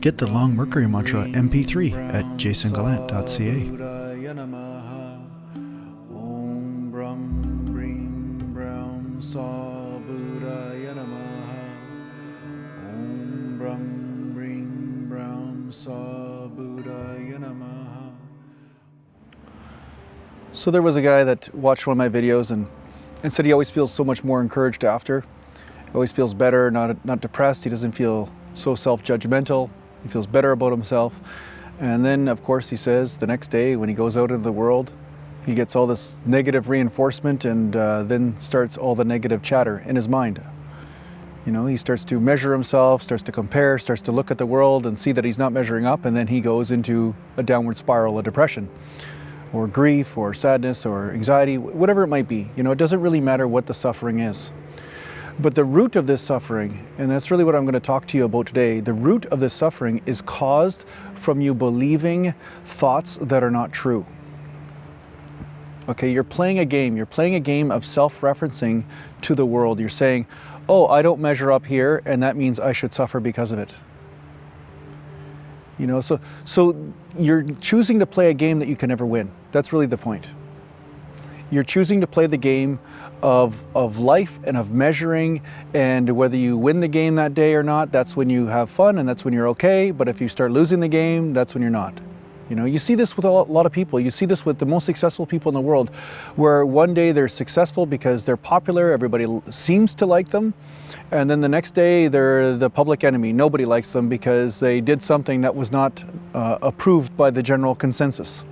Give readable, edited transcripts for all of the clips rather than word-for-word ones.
Get the Long Mercury Mantra MP3 at JasonGallant.ca. Om Brahm Brim Brahm Sa Buddhaya Namaha. Om Brahm Brim Brahm Sa Buddhaya Namaha. So there was a guy that watched one of my videos and said he always feels so much more encouraged after. He always feels better, not depressed. He doesn't feel so self-judgmental. He feels better about himself. And then, of course, he says the next day when he goes out into the world, he gets all this negative reinforcement and then starts all the negative chatter in his mind. You know, he starts to measure himself, starts to compare, starts to look at the world and see that he's not measuring up, and then he goes into a downward spiral of depression, or grief, or sadness, or anxiety, whatever it might be. You know, it doesn't really matter what the suffering is. But the root of this suffering, and that's really what I'm going to talk to you about today, the root of this suffering is caused from you believing thoughts that are not true. Okay, you're playing a game. You're playing a game of self-referencing to the world. You're saying, oh, I don't measure up here, and that means I should suffer because of it. You know, so you're choosing to play a game that you can never win. That's really the point. You're choosing to play the game of life and of measuring, and whether you win the game that day or not, that's when you have fun and that's when you're okay. But if you start losing the game, that's when you're not. You know, you see this with a lot of people. You see this with the most successful people in the world, where one day they're successful because they're popular, everybody seems to like them, and then the next day they're the public enemy. Nobody likes them because they did something that was not approved by the general consensus.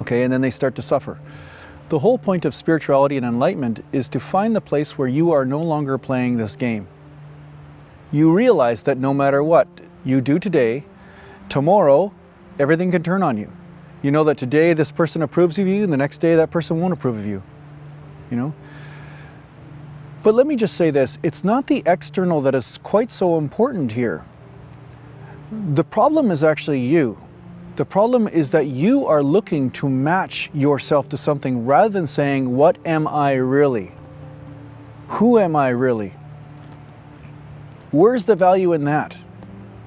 Okay, and then they start to suffer. The whole point of spirituality and enlightenment is to find the place where you are no longer playing this game. You realize that no matter what you do today, tomorrow, everything can turn on you. You know that today this person approves of you, and the next day that person won't approve of you. You know? But let me just say this, it's not the external that is quite so important here. The problem is actually you. The problem is that you are looking to match yourself to something rather than saying, what am I really? Who am I really? Where's the value in that?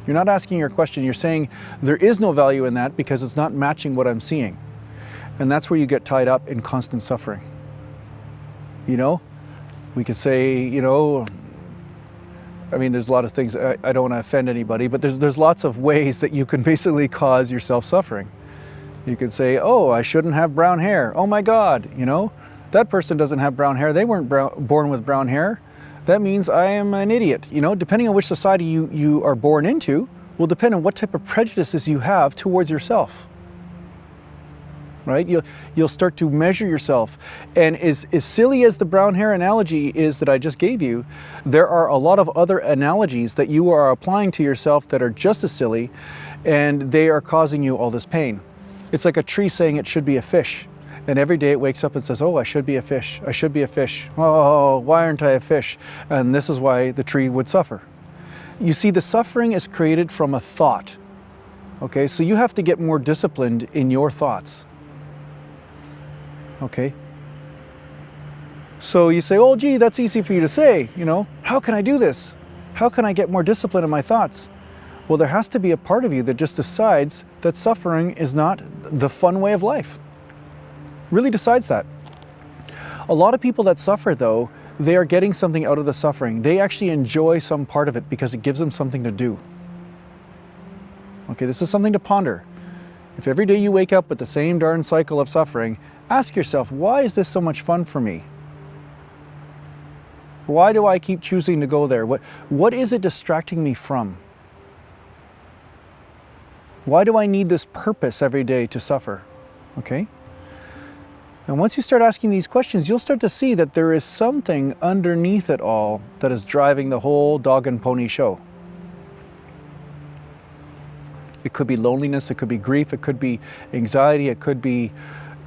You're not asking your question, you're saying there is no value in that because it's not matching what I'm seeing. And that's where you get tied up in constant suffering. You know, we could say, you know, I mean, there's a lot of things, I don't want to offend anybody, but there's lots of ways that you can basically cause yourself suffering. You can say, oh, I shouldn't have brown hair. Oh my God, you know, that person doesn't have brown hair. They weren't born with brown hair. That means I am an idiot. You know, depending on which society you are born into will depend on what type of prejudices you have towards yourself. Right? You'll start to measure yourself. And as silly as the brown hair analogy is that I just gave you, there are a lot of other analogies that you are applying to yourself that are just as silly, and they are causing you all this pain. It's like a tree saying it should be a fish. And every day it wakes up and says, oh, I should be a fish. I should be a fish. Oh, why aren't I a fish? And this is why the tree would suffer. You see, the suffering is created from a thought. Okay, so you have to get more disciplined in your thoughts. Okay. So you say, oh, gee, that's easy for you to say, you know, how can I do this? How can I get more discipline in my thoughts? Well, there has to be a part of you that just decides that suffering is not the fun way of life. Really decides that. A lot of people that suffer, though, they are getting something out of the suffering. They actually enjoy some part of it because it gives them something to do. Okay, this is something to ponder. If every day you wake up with the same darn cycle of suffering, ask yourself, why is this so much fun for me? Why do I keep choosing to go there? What is it distracting me from? Why do I need this purpose every day to suffer? Okay? And once you start asking these questions, you'll start to see that there is something underneath it all that is driving the whole dog and pony show. It could be loneliness, it could be grief, it could be anxiety, it could be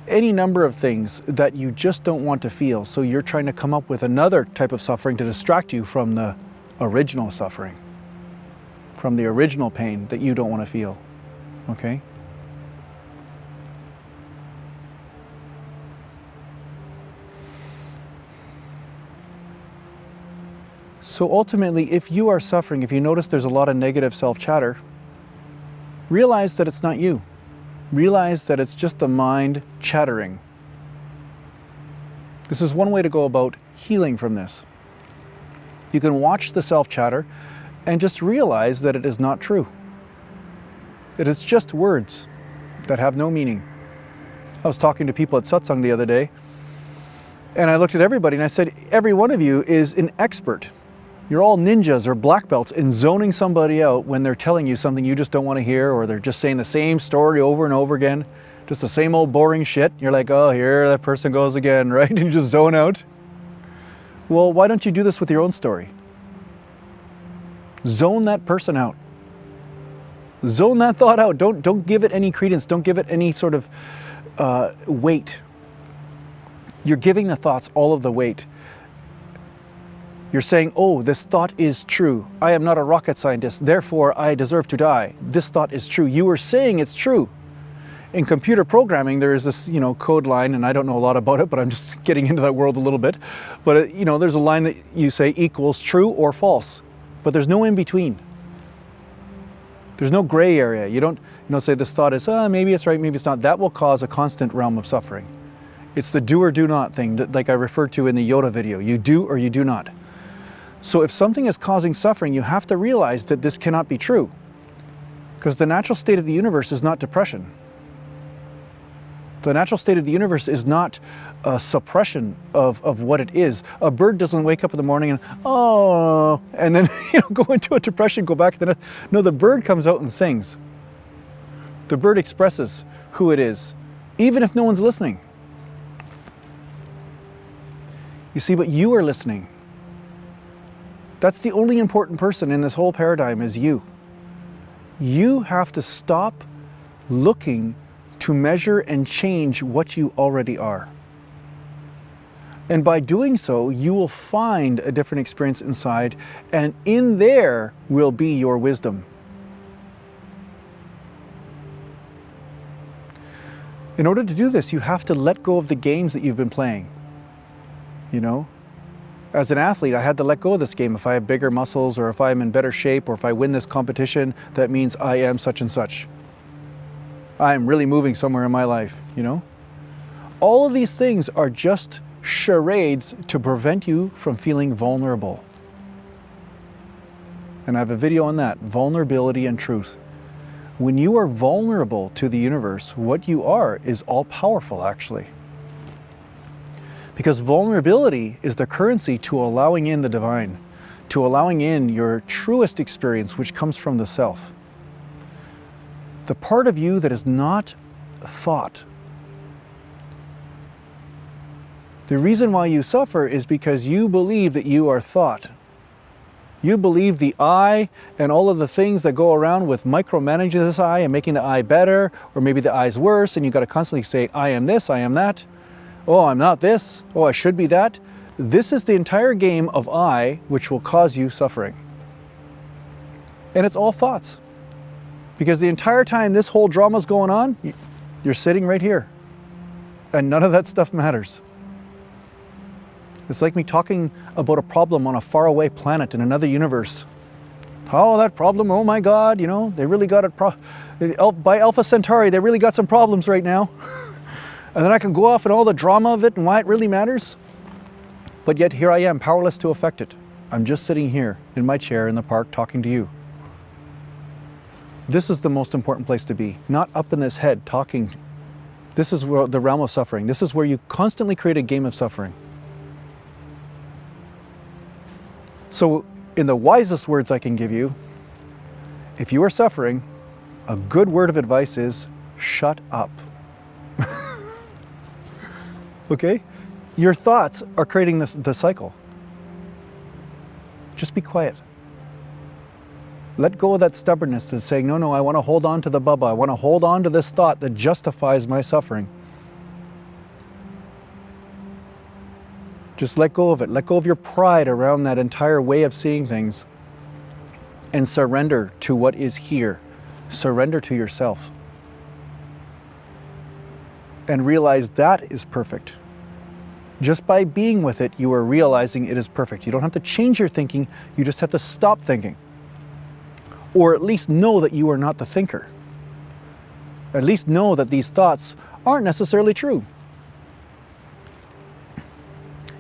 any number of things that you just don't want to feel. So you're trying to come up with another type of suffering to distract you from the original suffering, from the original pain that you don't want to feel. Okay? So ultimately, if you are suffering, if you notice there's a lot of negative self-chatter, realize that it's not you. Realize that it's just the mind chattering. This is one way to go about healing from this. You can watch the self-chatter and just realize that it is not true. It is just words that have no meaning. I was talking to people at Satsang the other day, and I looked at everybody and I said, every one of you is an expert. You're all ninjas or black belts in zoning somebody out when they're telling you something you just don't want to hear, or they're just saying the same story over and over again, just the same old boring shit. You're like, oh, here that person goes again, right? And you just zone out. Well, why don't you do this with your own story? Zone that person out. Zone that thought out. Don't give it any credence. Don't give it any sort of weight. You're giving the thoughts all of the weight. You're saying, oh, this thought is true. I am not a rocket scientist, therefore I deserve to die. This thought is true. You are saying it's true. In computer programming, there is this, code line, and I don't know a lot about it, but I'm just getting into that world a little bit. But, there's a line that you say equals true or false, but there's no in between. There's no gray area. You don't say this thought is, maybe it's right, maybe it's not. That will cause a constant realm of suffering. It's the do or do not thing, that, like I referred to in the Yoda video. You do or you do not. So if something is causing suffering, you have to realize that this cannot be true. Because the natural state of the universe is not depression. The natural state of the universe is not a suppression of what it is. A bird doesn't wake up in the morning and then go into a depression, go back. No, the bird comes out and sings. The bird expresses who it is, even if no one's listening. You see, but you are listening. That's the only important person in this whole paradigm is you. You have to stop looking to measure and change what you already are. And by doing so, you will find a different experience inside, and in there will be your wisdom. In order to do this, you have to let go of the games that you've been playing. As an athlete, I had to let go of this game. If I have bigger muscles, or if I'm in better shape, or if I win this competition, that means I am such and such. I'm really moving somewhere in my life, All of these things are just charades to prevent you from feeling vulnerable. And I have a video on that, vulnerability and truth. When you are vulnerable to the universe, what you are is all powerful, actually. Because vulnerability is the currency to allowing in the divine, to allowing in your truest experience, which comes from the self. The part of you that is not thought. The reason why you suffer is because you believe that you are thought. You believe the I and all of the things that go around with micromanaging this I and making the I better, or maybe the I's worse, and you got to constantly say, I am this, I am that. Oh, I'm not this. Oh, I should be that. This is the entire game of I, which will cause you suffering. And it's all thoughts. Because the entire time this whole drama's going on, you're sitting right here. And none of that stuff matters. It's like me talking about a problem on a faraway planet in another universe. Oh, that problem, oh my God, they really got it. By Alpha Centauri, they really got some problems right now. And then I can go off in all the drama of it and why it really matters. But yet here I am, powerless to affect it. I'm just sitting here in my chair in the park talking to you. This is the most important place to be, not up in this head talking. This is where the realm of suffering. This is where you constantly create a game of suffering. So in the wisest words I can give you, if you are suffering, a good word of advice is shut up. Okay? Your thoughts are creating the cycle. Just be quiet. Let go of that stubbornness that's saying, no, I want to hold on to the bubba. I want to hold on to this thought that justifies my suffering. Just let go of it. Let go of your pride around that entire way of seeing things and surrender to what is here. Surrender to yourself. And realize that is perfect. Just by being with it, you are realizing it is perfect. You don't have to change your thinking, you just have to stop thinking. Or at least know that you are not the thinker. At least know that these thoughts aren't necessarily true.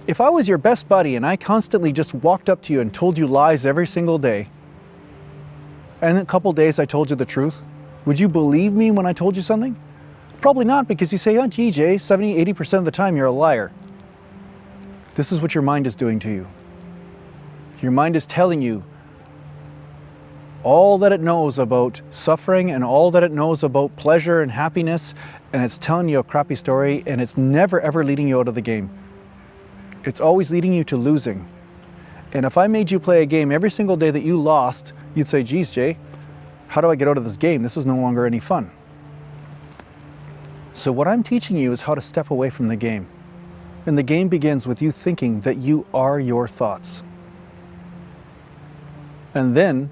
If I was your best buddy and I constantly just walked up to you and told you lies every single day, and in a couple days I told you the truth, would you believe me when I told you something? Probably not, because you say, oh gee Jay, 70-80% of the time you're a liar. This is what your mind is doing to you. Your mind is telling you all that it knows about suffering and all that it knows about pleasure and happiness, and it's telling you a crappy story, and it's never ever leading you out of the game. It's always leading you to losing. And if I made you play a game every single day that you lost, you'd say, geez, Jay, how do I get out of this game? This is no longer any fun. So what I'm teaching you is how to step away from the game. And the game begins with you thinking that you are your thoughts. And then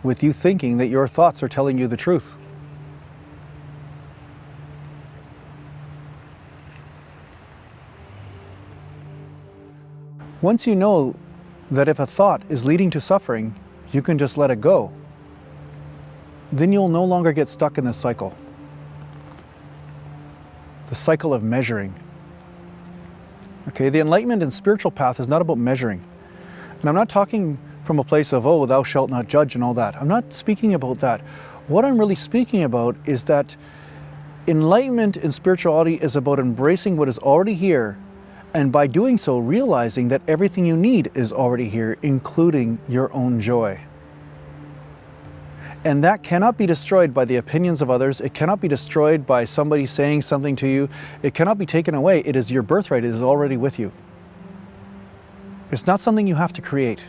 with you thinking that your thoughts are telling you the truth. Once you know that if a thought is leading to suffering, you can just let it go, then you'll no longer get stuck in this cycle. The cycle of measuring. Okay, the enlightenment and spiritual path is not about measuring. And I'm not talking from a place of, oh, thou shalt not judge and all that. I'm not speaking about that. What I'm really speaking about is that enlightenment and spirituality is about embracing what is already here, and by doing so, realizing that everything you need is already here, including your own joy. And that cannot be destroyed by the opinions of others. It cannot be destroyed by somebody saying something to you. It cannot be taken away. It is your birthright. It is already with you. It's not something you have to create.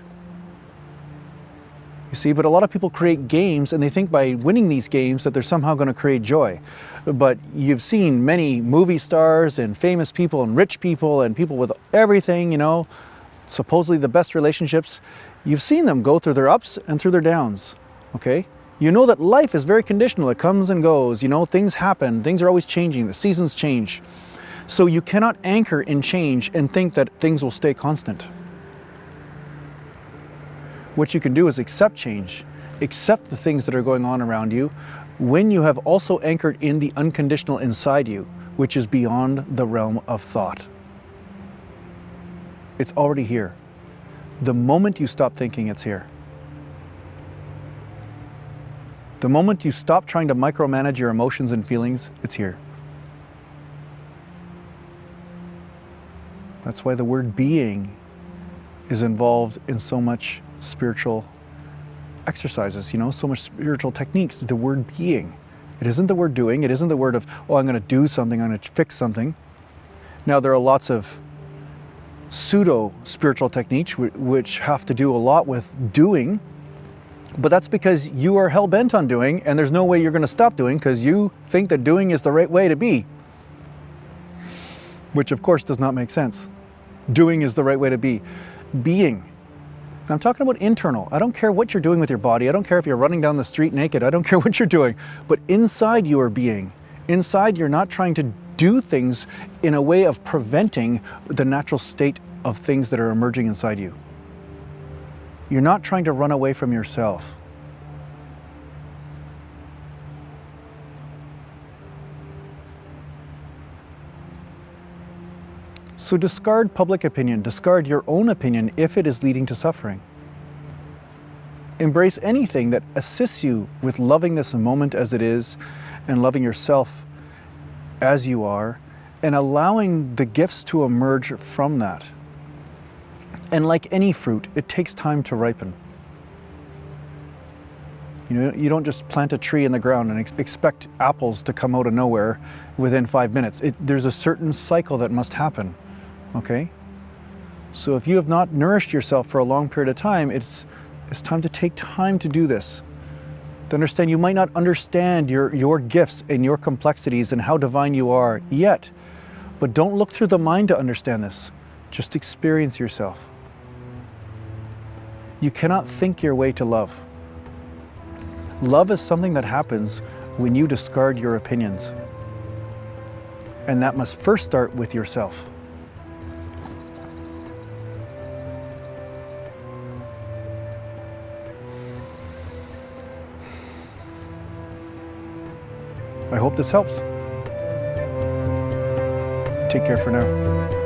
You see, but a lot of people create games and they think by winning these games that they're somehow going to create joy. But you've seen many movie stars and famous people and rich people and people with everything, you know, supposedly the best relationships. You've seen them go through their ups and through their downs, okay? You know that life is very conditional. It comes and goes, you know, things happen. Things are always changing. The seasons change. So you cannot anchor in change and think that things will stay constant. What you can do is accept change, accept the things that are going on around you, when you have also anchored in the unconditional inside you, which is beyond the realm of thought. It's already here. The moment you stop thinking, it's here. The moment you stop trying to micromanage your emotions and feelings, it's here. That's why the word being is involved in so much spiritual exercises, you know, so much spiritual techniques. The word being. It isn't the word doing. It isn't the word of, oh, I'm going to do something, I'm going to fix something. Now, there are lots of pseudo-spiritual techniques which have to do a lot with doing, but that's because you are hell-bent on doing, and there's no way you're going to stop doing because you think that doing is the right way to be. Which, of course, does not make sense. Doing is the right way to be. Being. And I'm talking about internal. I don't care what you're doing with your body. I don't care if you're running down the street naked. I don't care what you're doing. But inside you are being. Inside you're not trying to do things in a way of preventing the natural state of things that are emerging inside you. You're not trying to run away from yourself. So discard public opinion, discard your own opinion if it is leading to suffering. Embrace anything that assists you with loving this moment as it is and loving yourself as you are and allowing the gifts to emerge from that. And like any fruit, it takes time to ripen. You know, you don't just plant a tree in the ground and expect apples to come out of nowhere within 5 minutes. There's a certain cycle that must happen. Okay? So if you have not nourished yourself for a long period of time, it's time to take time to do this. To understand you might not understand your gifts and your complexities and how divine you are yet, but don't look through the mind to understand this. Just experience yourself. You cannot think your way to love. Love is something that happens when you discard your opinions. And that must first start with yourself. I hope this helps. Take care for now.